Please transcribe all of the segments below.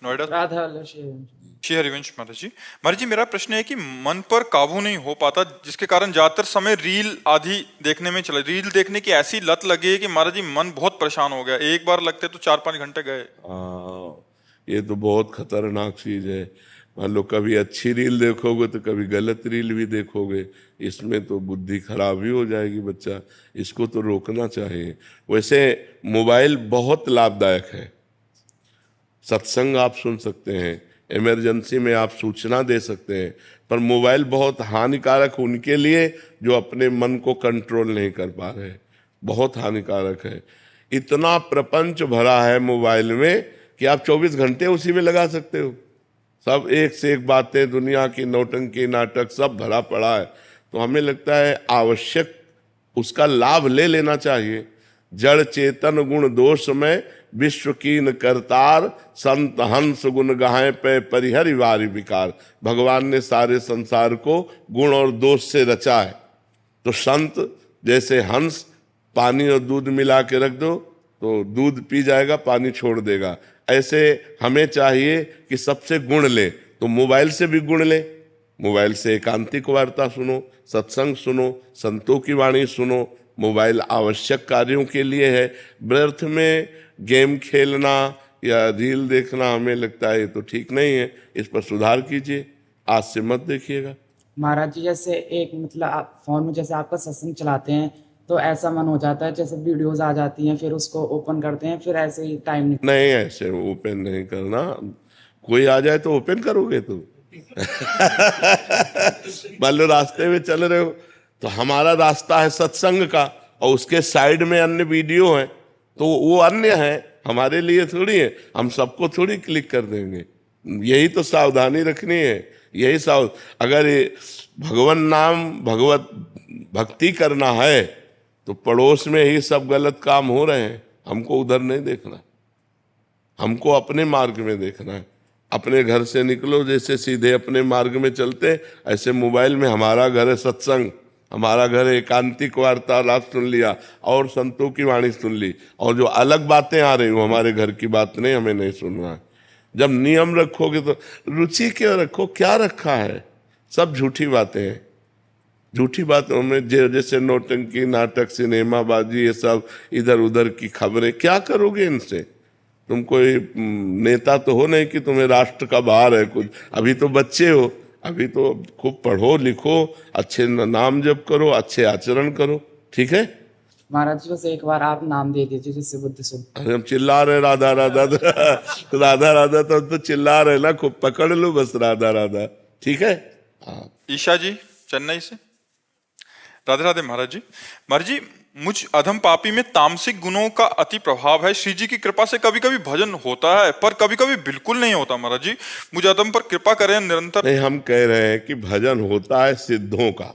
नोएडा। राधा श्री हरिवंश महाराज जी। महाराज जी, मेरा प्रश्न है कि मन पर काबू नहीं हो पाता, जिसके कारण ज्यादातर समय रील आदि देखने में चला। रील देखने की ऐसी लत लगी है कि महाराज जी मन बहुत परेशान हो गया। एक बार लगते तो 4-5 घंटे गए। ये तो बहुत खतरनाक चीज है। मान लो कभी अच्छी रील देखोगे तो कभी गलत रील भी देखोगे, इसमें तो बुद्धि खराब ही हो जाएगी बच्चा। इसको तो रोकना चाहिए। वैसे मोबाइल बहुत लाभदायक है। सत्संग आप सुन सकते हैं, इमरजेंसी में आप सूचना दे सकते हैं, पर मोबाइल बहुत हानिकारक उनके लिए जो अपने मन को कंट्रोल नहीं कर पा रहे। बहुत हानिकारक है। इतना प्रपंच भरा है मोबाइल में कि आप 24 घंटे उसी में लगा सकते हो। सब एक से एक बातें, दुनिया की नौटंकी, नाटक सब भरा पड़ा है। तो हमें लगता है आवश्यक उसका लाभ ले लेना चाहिए। जड़ चेतन गुण दोष में विश्व कीन करतार, संत हंस गुण गाहे पे परिहरि वारि विकार। भगवान ने सारे संसार को गुण और दोष से रचा है। तो संत जैसे हंस, पानी और दूध मिला के रख दो तो दूध पी जाएगा, पानी छोड़ देगा। ऐसे हमें चाहिए कि सबसे गुण ले। तो मोबाइल से भी गुण ले। मोबाइल से एकांतिक वार्ता सुनो, सत्संग सुनो, संतों की वाणी सुनो। मोबाइल आवश्यक कार्यों के लिए है। व्यर्थ में गेम खेलना या रील देखना हमें लगता है ये तो ठीक नहीं है। इस पर सुधार कीजिए, आज से मत देखिएगा। महाराज जी, जैसे एक मतलब आप फोन में जैसे आपका सत्संग चलाते हैं तो ऐसा मन हो जाता है जैसे वीडियोस आ जाती हैं, फिर उसको ओपन करते हैं, फिर ऐसे ही टाइम नहीं, ऐसे ओपन नहीं करना। कोई आ जाए तो ओपन करोगे तुम? मान लो रास्ते में चल रहे हो तो हमारा रास्ता है सत्संग का और उसके साइड में अन्य वीडियो है, तो वो अन्य है, हमारे लिए थोड़ी है। हम सबको थोड़ी क्लिक कर देंगे। यही तो सावधानी रखनी है। यही अगर ये भगवान नाम, भगवत भक्ति करना है तो पड़ोस में ही सब गलत काम हो रहे हैं। हमको उधर नहीं देखना, हमको अपने मार्ग में देखना है। अपने घर से निकलो जैसे सीधे अपने मार्ग में चलते, ऐसे मोबाइल में हमारा घर है सत्संग, हमारा घर है एकांतिक वार्तालाप सुन लिया और संतों की वाणी सुन ली, और जो अलग बातें आ रही वो हमारे घर की बात नहीं, हमें नहीं सुनना है। जब नियम रखोगे तो रुचि क्यों रखो, क्या रखा है? सब झूठी बातें हैं। झूठी बातों में जैसे नौटंकी, नाटक, सिनेमा बाजी, ये सब इधर उधर की खबरें, क्या करोगे इनसे? तुम कोई नेता तो हो नहीं कि तुम्हें राष्ट्र का भार है कुछ। अभी तो बच्चे हो, अभी तो खूब पढ़ो लिखो, अच्छे नाम जप करो, अच्छे आचरण करो, ठीक है? महाराज जी, बस एक बार आप नाम दे दीजिए जिससे बुद्धि सुन। अरे हम चिल्ला रहे राधा राधा राधा राधा, तो चिल्ला रहे ना, खूब पकड़ लो बस राधा राधा, ठीक है? हाँ। ईशा जी चेन्नई से। राधे राधे महाराज जी। महाराज जी, मुझ अधम पापी में तामसिक गुणों का अति प्रभाव है। श्री जी की कृपा से कभी कभी भजन होता है, पर कभी कभी बिल्कुल नहीं होता। महाराज जी, मुझ अधम पर कृपा करें निरंतर। नहीं, हम कह रहे हैं कि भजन होता है सिद्धों का।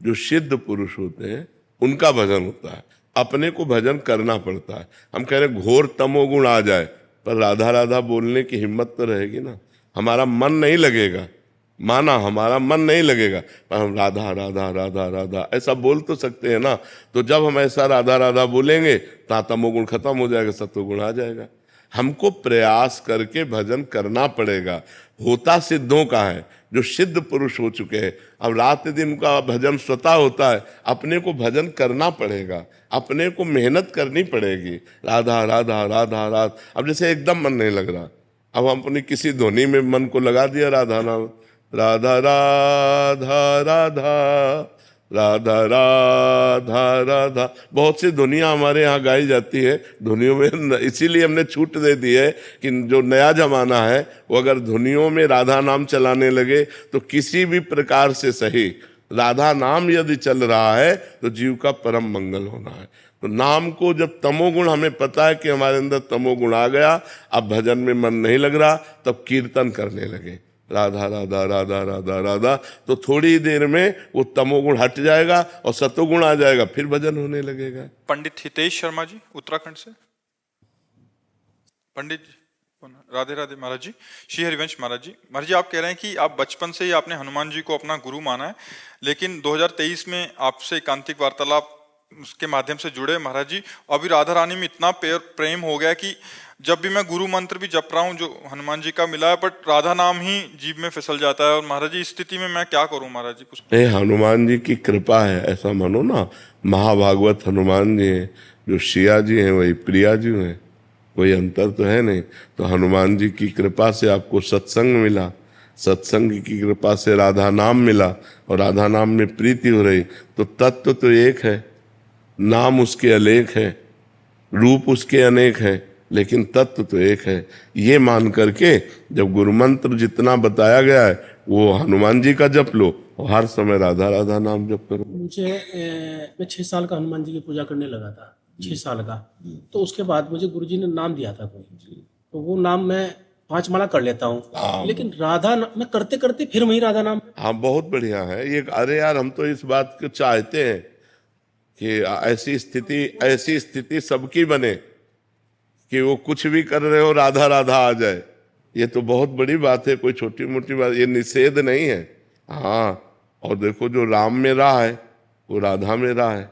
जो सिद्ध पुरुष होते हैं उनका भजन होता है, अपने को भजन करना पड़ता है। हम कह रहे हैं घोर तमोगुण आ जाए पर राधा राधा बोलने की हिम्मत तो रहेगी ना। हमारा मन नहीं लगेगा, माना हमारा मन नहीं लगेगा, पर हम राधा राधा राधा राधा ऐसा बोल तो सकते हैं ना। तो जब हम ऐसा राधा राधा बोलेंगे तो तमोगुण खत्म हो जाएगा, सत्वगुण आ जाएगा। हमको प्रयास करके भजन करना पड़ेगा। होता सिद्धों का है, जो सिद्ध पुरुष हो चुके हैं। अब रात दिन का भजन स्वतः होता है, अपने को भजन करना पड़ेगा, अपने को मेहनत करनी पड़ेगी। राधा राधा राधा राधा। अब जैसे एकदम मन नहीं लग रहा, अब हम अपनी किसी ध्वनि में मन को लगा दिया राधा नाम, राधा राधा राधा राधा राधा राधा। बहुत सी धुनियाँ हमारे यहाँ गाई जाती है धुनियों में, इसीलिए हमने छूट दे दी है कि जो नया जमाना है वो अगर धुनियों में राधा नाम चलाने लगे तो किसी भी प्रकार से सही, राधा नाम यदि चल रहा है तो जीव का परम मंगल होना है। तो नाम को जब तमोगुण, हमें पता है कि हमारे अंदर तमोगुण आ गया, अब भजन में मन नहीं लग रहा, तब कीर्तन करने लगे राधा राधा राधा राधा राधा, तो थोड़ी देर में वो तमोगुण हट जाएगा और सतोगुण आ जाएगा, फिर भजन होने लगेगा। पंडित हितेश शर्मा जी उत्तराखंड से। पंडित जी राधे राधे महाराज जी। श्री हरिवंश महाराज जी। महाराज जी, आप कह रहे हैं कि आप बचपन से ही आपने हनुमान जी को अपना गुरु माना है, लेकिन 2023 में आपसे एकांतिक वार्तालाप उसके माध्यम से जुड़े महाराज जी। अभी राधा रानी में इतना प्रेम हो गया कि जब भी मैं गुरु मंत्र भी जप रहा हूँ जो हनुमान जी का मिला है, बट राधा नाम ही जीभ में फिसल जाता है। और महाराज जी इस स्थिति में मैं क्या करूँ महाराज जी? कुछ नहीं, हनुमान जी की कृपा है, ऐसा मानो ना। महाभागवत हनुमान जी हैं, जो शिया जी हैं वही प्रिया जी हैं, कोई अंतर तो है नहीं। तो हनुमान जी की कृपा से आपको सत्संग मिला, सत्संग की कृपा से राधा नाम मिला, और राधा नाम में प्रीति हो रही। तो तत्व तो एक है, नाम उसके अनेक है, रूप उसके अनेक है, लेकिन तत्व तो एक है। ये मान करके जब गुरु मंत्र जितना बताया गया है वो हनुमान जी का जप लो, और हर समय राधा राधा नाम जप करो। मैं 6 साल का हनुमान जी की पूजा करने लगा था, 6 साल का। तो उसके बाद मुझे गुरुजी ने नाम दिया था कोई, तो वो नाम मैं 5 माला कर लेता हूँ, लेकिन मैं करते करते फिर वही राधा नाम। हाँ, बहुत बढ़िया है ये। अरे यार, हम तो इस बात को चाहते हैं कि ऐसी स्थिति सबकी बने कि वो कुछ भी कर रहे हो राधा राधा आ जाए। ये तो बहुत बड़ी बात है, कोई छोटी मोटी बात, ये निषेध नहीं है। हाँ, और देखो जो राम में रहा है वो राधा में रहा है,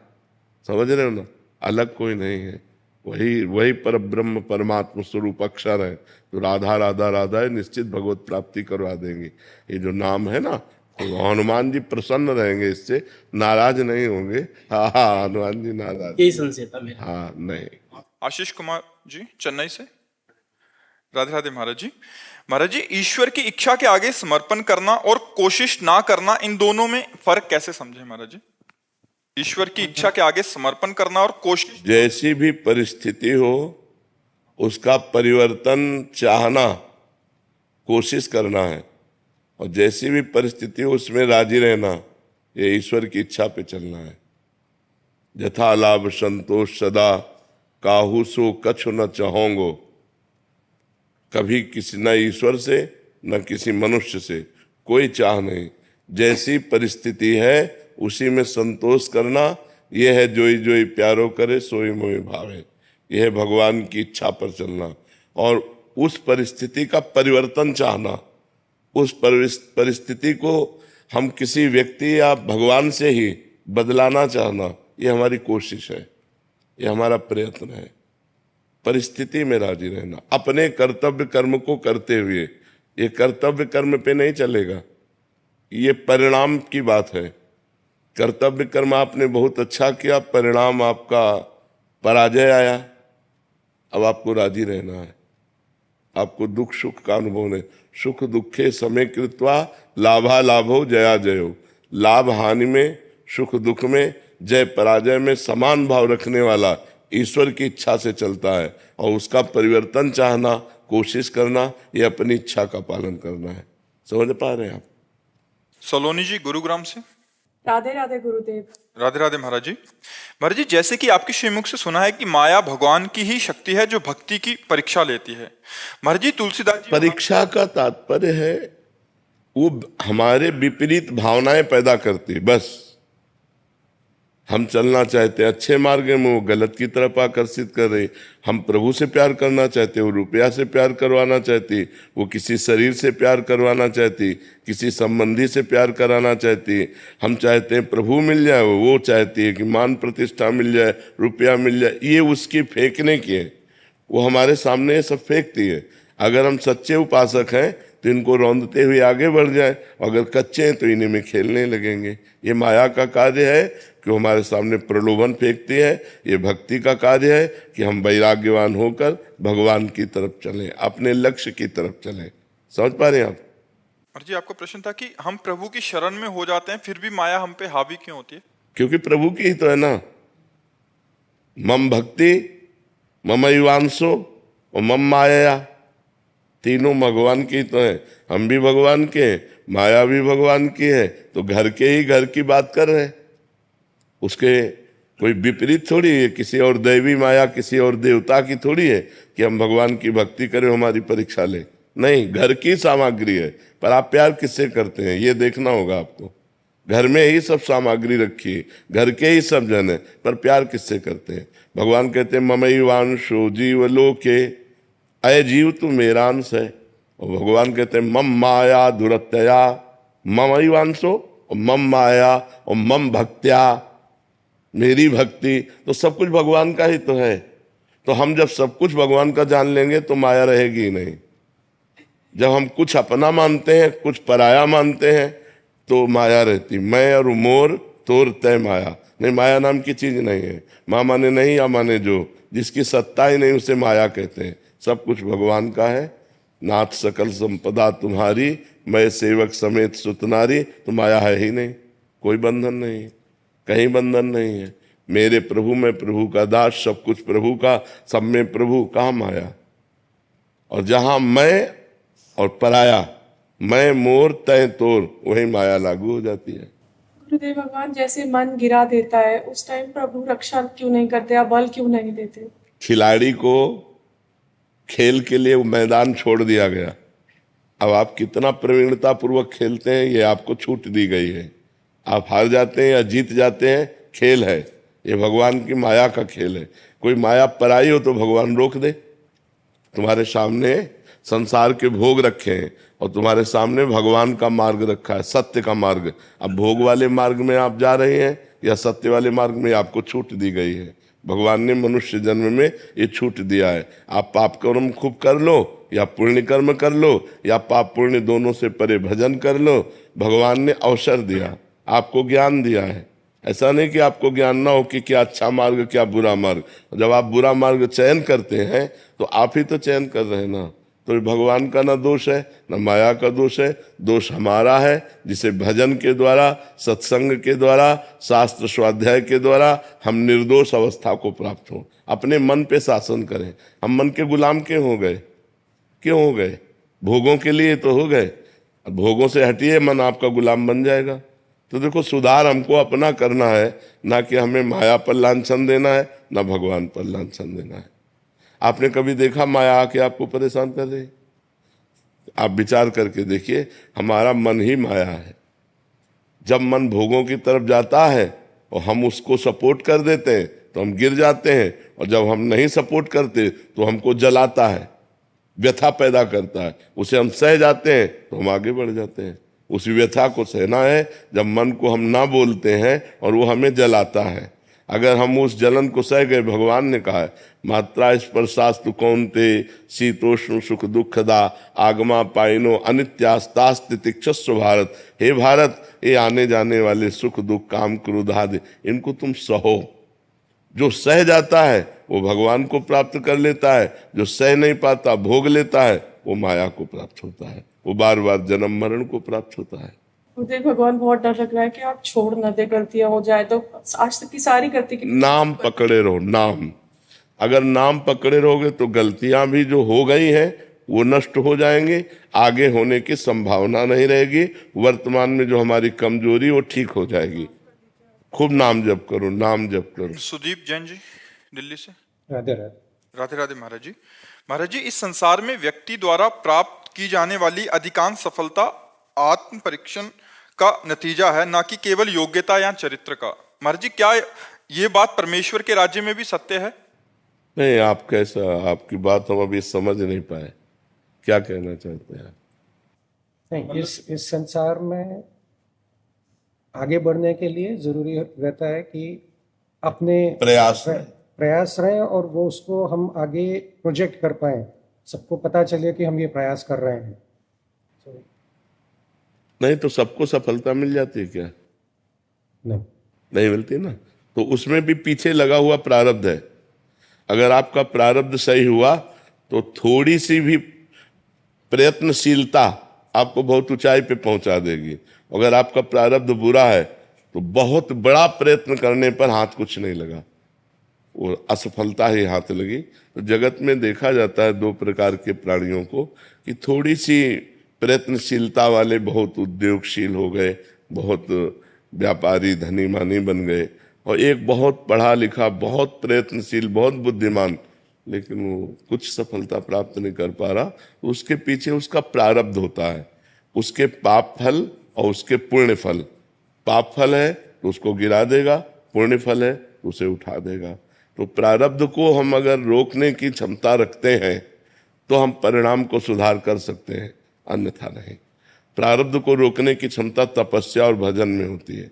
समझ रहे हो ना, अलग कोई नहीं है, वही पर ब्रह्म परमात्मा स्वरूप अक्षर है। तो राधा राधा राधा है, निश्चित भगवत प्राप्ति करवा देंगे। ये जो नाम है ना, तो हनुमान जी प्रसन्न रहेंगे, इससे नाराज नहीं होंगे। हाँ हाँ, हनुमान जी नाराज, यही संशय था मेरा। हाँ नहीं। आशीष कुमार जी चेन्नई से। राधे राधे महाराज जी। महाराज जी, ईश्वर की इच्छा के आगे समर्पण करना और कोशिश ना करना, इन दोनों में फर्क कैसे समझे महाराज जी? ईश्वर की इच्छा के आगे समर्पण करना और कोशिश। जैसी भी परिस्थिति हो उसका परिवर्तन चाहना, कोशिश करना है, और जैसी भी परिस्थिति हो उसमें राजी रहना, ये ईश्वर की इच्छा पे चलना है। यथा लाभ संतोष सदा, काहू सो कछु न चाहोंगो। कभी किसी न ईश्वर से न किसी मनुष्य से कोई चाह नहीं, जैसी परिस्थिति है उसी में संतोष करना। यह है जोई जोई प्यारो करे सोई मोई भावे। यह है भगवान की इच्छा पर चलना, और उस परिस्थिति का परिवर्तन चाहना। उस परिस्थिति को हम किसी व्यक्ति या भगवान से ही बदलाना चाहना, ये हमारी कोशिश है, ये हमारा प्रयत्न है। परिस्थिति में राजी रहना, अपने कर्तव्य कर्म को करते हुए। ये कर्तव्य कर्म पे नहीं चलेगा, ये परिणाम की बात है। कर्तव्य कर्म आपने बहुत अच्छा किया, परिणाम आपका पराजय आया, अब आपको राजी रहना है। आपको दुख सुख का अनुभव नहीं। सुख दुखे समय कृत्वा लाभा लाभो जया जयो। लाभ हानि में, सुख दुख में, जय पराजय में समान भाव रखने वाला ईश्वर की इच्छा से चलता है, और उसका परिवर्तन चाहना, कोशिश करना, ये अपनी इच्छा का पालन करना है। समझ पा रहे हैं आप? सलोनी जी गुरुग्राम से। राधे राधे गुरुदेव। राधे राधे महाराज जी। महाराज जी, जैसे कि आपके श्रीमुख से सुना है कि माया भगवान की ही शक्ति है जो भक्ति की परीक्षा लेती है। महाराज जी, तुलसीदास जी। परीक्षा का तात्पर्य है वो हमारे विपरीत भावनाएं पैदा करती है। बस हम चलना चाहते हैं अच्छे मार्ग में, वो गलत की तरफ आकर्षित कर रही। हम प्रभु से प्यार करना चाहते, वो रुपया से प्यार करवाना चाहती, वो किसी शरीर से प्यार करवाना चाहती, किसी संबंधी से प्यार कराना चाहती। हम चाहते हैं प्रभु मिल जाए, वो चाहती है कि मान प्रतिष्ठा मिल जाए, रुपया मिल जाए। ये उसकी फेंकने की है, वो हमारे सामने सब फेंकती है। अगर हम सच्चे उपासक हैं तो इनको रौंदते हुए आगे बढ़ जाए, अगर कच्चे हैं तो इन्हीं में खेलने लगेंगे। ये माया का कार्य है कि हमारे सामने प्रलोभन फेंकती है। ये भक्ति का कार्य है कि हम वैराग्यवान होकर भगवान की तरफ चलें, अपने लक्ष्य की तरफ चलें। समझ पा रहे हैं आप? और जी, आपका प्रश्न था कि हम प्रभु की शरण में हो जाते हैं फिर भी माया हम पे हावी क्यों होती है? क्योंकि प्रभु की ही तो है ना। मम भक्ति मम युवांशो और मम माया, तीनों भगवान की तो है। हम भी भगवान के हैं, माया भी भगवान की है, तो घर के ही घर की बात कर रहे हैं। उसके कोई विपरीत थोड़ी है, किसी और दैवी माया, किसी और देवता की थोड़ी है कि हम भगवान की भक्ति करें, हमारी परीक्षा ले। नहीं, घर की सामग्री है। पर आप प्यार किससे करते हैं ये देखना होगा आपको। घर में ही सब सामग्री रखी है, घर के ही सब जन है, पर प्यार किससे करते हैं? भगवान कहते हैं ममैवांशो जीव लोके, अय जीव तू मेरा अंश है। और भगवान कहते हैं मम माया दुरत्यया ममैवांशो, और मम माया और मम भक्त्या। मेरी भक्ति, तो सब कुछ भगवान का ही तो है। तो हम जब सब कुछ भगवान का जान लेंगे तो माया रहेगी ही नहीं। जब हम कुछ अपना मानते हैं, कुछ पराया मानते हैं, तो माया रहती। मैं और मोर तोर तय माया, नहीं, माया नाम की चीज नहीं है। माँ माने नहीं या माने जो, जिसकी सत्ता ही नहीं उसे माया कहते हैं। सब कुछ भगवान का है। नाथ सकल संपदा तुम्हारी, मैं सेवक समेत सुतनारी, तो माया है ही नहीं, कोई बंधन नहीं है, कहीं बंधन नहीं है। मेरे प्रभु, मैं प्रभु का दास, सब कुछ प्रभु का, सब में प्रभु, कहाँ माया। और जहां मैं और पराया, मैं मोर तय तोर, वही माया लागू हो जाती है। गुरुदेव भगवान जैसे मन गिरा देता है उस टाइम प्रभु रक्षा क्यों नहीं करते, या बल क्यों नहीं देते? खिलाड़ी को खेल के लिए वो मैदान छोड़ दिया गया। अब आप कितना प्रवीणता पूर्वक खेलते हैं ये आपको छूट दी गई है। आप हार जाते हैं या जीत जाते हैं, खेल है ये, भगवान की माया का खेल है। कोई माया पराई हो तो भगवान रोक दे। तुम्हारे सामने संसार के भोग रखे हैं और तुम्हारे सामने भगवान का मार्ग रखा है, सत्य का मार्ग। अब भोग वाले मार्ग में आप जा रहे हैं या सत्य वाले मार्ग में, आपको छूट दी गई है। भगवान ने मनुष्य जन्म में ये छूट दिया है। आप पाप कर्म खूब कर लो या पुण्य कर्म कर लो, या पाप पुण्य दोनों से परे भजन कर लो। भगवान ने अवसर दिया, आपको ज्ञान दिया है। ऐसा नहीं कि आपको ज्ञान ना हो कि क्या अच्छा मार्ग क्या बुरा मार्ग। जब आप बुरा मार्ग चयन करते हैं तो आप ही तो चयन कर रहे हैं ना। तो भगवान का ना दोष है ना माया का दोष है, दोष हमारा है, जिसे भजन के द्वारा, सत्संग के द्वारा, शास्त्र स्वाध्याय के द्वारा हम निर्दोष अवस्था को प्राप्त हो, अपने मन पे शासन करें। हम मन के गुलाम क्यों हो गए? क्यों हो गए? भोगों के लिए तो हो गए। अब भोगों से हटिए, मन आपका गुलाम बन जाएगा। तो देखो, सुधार हमको अपना करना है, ना कि हमें माया पर लांछन देना है, ना भगवान पर लांछन देना है। आपने कभी देखा माया आके आपको परेशान कर रही? आप विचार करके देखिए, हमारा मन ही माया है। जब मन भोगों की तरफ जाता है और हम उसको सपोर्ट कर देते हैं तो हम गिर जाते हैं, और जब हम नहीं सपोर्ट करते तो हमको जलाता है, व्यथा पैदा करता है। उसे हम सह जाते हैं तो हम आगे बढ़ जाते हैं। उसी व्यथा को सहना है जब मन को हम ना बोलते हैं और वो हमें जलाता है। अगर हम उस जलन को सह गए, भगवान ने कहा है, मात्रा स्पर्शास्तु कौन्ते शीतोष्ण सुख दुखदा आगमा पाइनो अनित्यास्तास्ति तिक्षस्व भारत। हे भारत, ये आने जाने वाले सुख दुख काम क्रोध आदि, इनको तुम सहो। जो सह जाता है वो भगवान को प्राप्त कर लेता है, जो सह नहीं पाता, भोग लेता है, वो माया को प्राप्त होता है, वो बार बार जन्म मरण को प्राप्त होता है। गुरुदेव भगवान बहुत डर लग रहा है कि आप छोड़ न दे, गलतियां हो जाए तो। आज तक की सारी गलती की नाम पकड़े रहो, नाम। अगर नाम पकड़े रहोगे तो गलतियां भी जो हो गई हैं वो नष्ट हो जाएंगे, आगे होने की संभावना नहीं रहेगी। वर्तमान में जो हमारी कमजोरी वो ठीक हो जाएगी। खूब नाम जप करो, नाम जप करो। सुदीप जैन जी दिल्ली से। राधे राधे। राधे राधे महाराज जी। महाराज जी, इस संसार में व्यक्ति द्वारा प्राप्त की जाने वाली अधिकांश सफलता आत्म परीक्षण का नतीजा है, ना कि केवल योग्यता या चरित्र का। महाराज जी, क्या ये बात परमेश्वर के राज्य में भी सत्य है? नहीं, आप कैसा, आपकी बात हम अभी समझ नहीं पाए, क्या कहना चाहते हैं? नहीं, इस संसार में आगे बढ़ने के लिए जरूरी रहता है कि अपने प्रयास रहे और वो उसको हम आगे प्रोजेक्ट कर पाए, सबको पता चले कि हम ये प्रयास कर रहे हैं। नहीं तो सबको सफलता मिल जाती है क्या? नहीं मिलती ना। तो उसमें भी पीछे लगा हुआ प्रारब्ध है। अगर आपका प्रारब्ध सही हुआ तो थोड़ी सी भी प्रयत्नशीलता आपको बहुत ऊंचाई पे पहुंचा देगी। अगर आपका प्रारब्ध बुरा है तो बहुत बड़ा प्रयत्न करने पर हाथ कुछ नहीं लगा, वो असफलता ही हाथ लगी। तो जगत में देखा जाता है दो प्रकार के प्राणियों को, कि थोड़ी सी प्रयत्नशीलता वाले बहुत उद्योगशील हो गए, बहुत व्यापारी धनी मानी बन गए, और एक बहुत पढ़ा लिखा, बहुत प्रयत्नशील, बहुत बुद्धिमान, लेकिन वो कुछ सफलता प्राप्त नहीं कर पा रहा। तो उसके पीछे उसका प्रारब्ध होता है, उसके पाप फल और उसके पुण्य फल। पाप फल है तो उसको गिरा देगा, पुण्य फल है तो उसे उठा देगा। तो प्रारब्ध को हम अगर रोकने की क्षमता रखते हैं तो हम परिणाम को सुधार कर सकते हैं, अन्यथा नहीं। प्रारब्ध को रोकने की क्षमता तपस्या और भजन में होती है।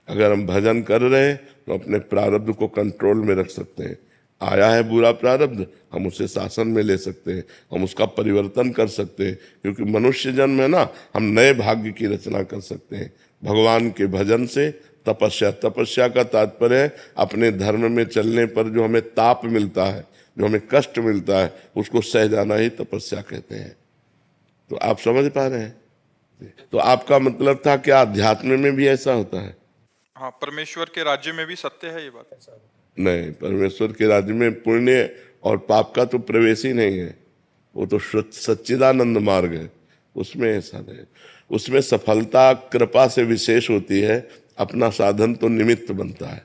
अगर हम भजन कर रहे हैं तो अपने प्रारब्ध को कंट्रोल में रख सकते हैं। आया है बुरा प्रारब्ध, हम उसे शासन में ले सकते हैं, हम उसका परिवर्तन कर सकते हैं, क्योंकि मनुष्य जन्म है ना, हम नए भाग्य की रचना कर सकते हैं भगवान के भजन से। तपस्या का तात्पर्य है अपने धर्म में चलने पर जो हमें ताप मिलता है, जो हमें कष्ट मिलता है, उसको सह जाना ही तपस्या कहते हैं। तो आप समझ पा रहे हैं? तो आपका मतलब था कि अध्यात्म में भी ऐसा होता है? हाँ, परमेश्वर के राज्य में भी सत्य है ये बात। नहीं, परमेश्वर के राज्य में पुण्य और पाप का तो प्रवेश ही नहीं है। वो तो सच्चिदानंद मार्ग है, उसमें ऐसा नहीं। उसमें सफलता कृपा से विशेष होती है। अपना साधन तो निमित्त बनता है,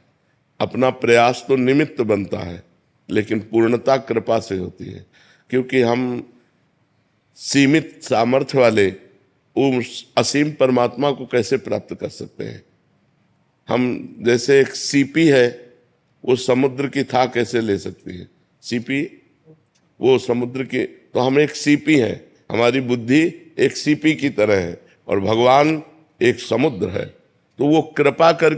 अपना प्रयास तो निमित्त बनता है, लेकिन पूर्णता कृपा से होती है। क्योंकि हम सीमित सामर्थ्य वाले उस असीम परमात्मा को कैसे प्राप्त कर सकते हैं? हम जैसे एक सीपी है, वो समुद्र की था कैसे ले सकती है? सीपी वो समुद्र की, तो हम एक सीपी हैं, हमारी बुद्धि एक सीपी की तरह है और भगवान एक समुद्र है। तो वो कृपा कर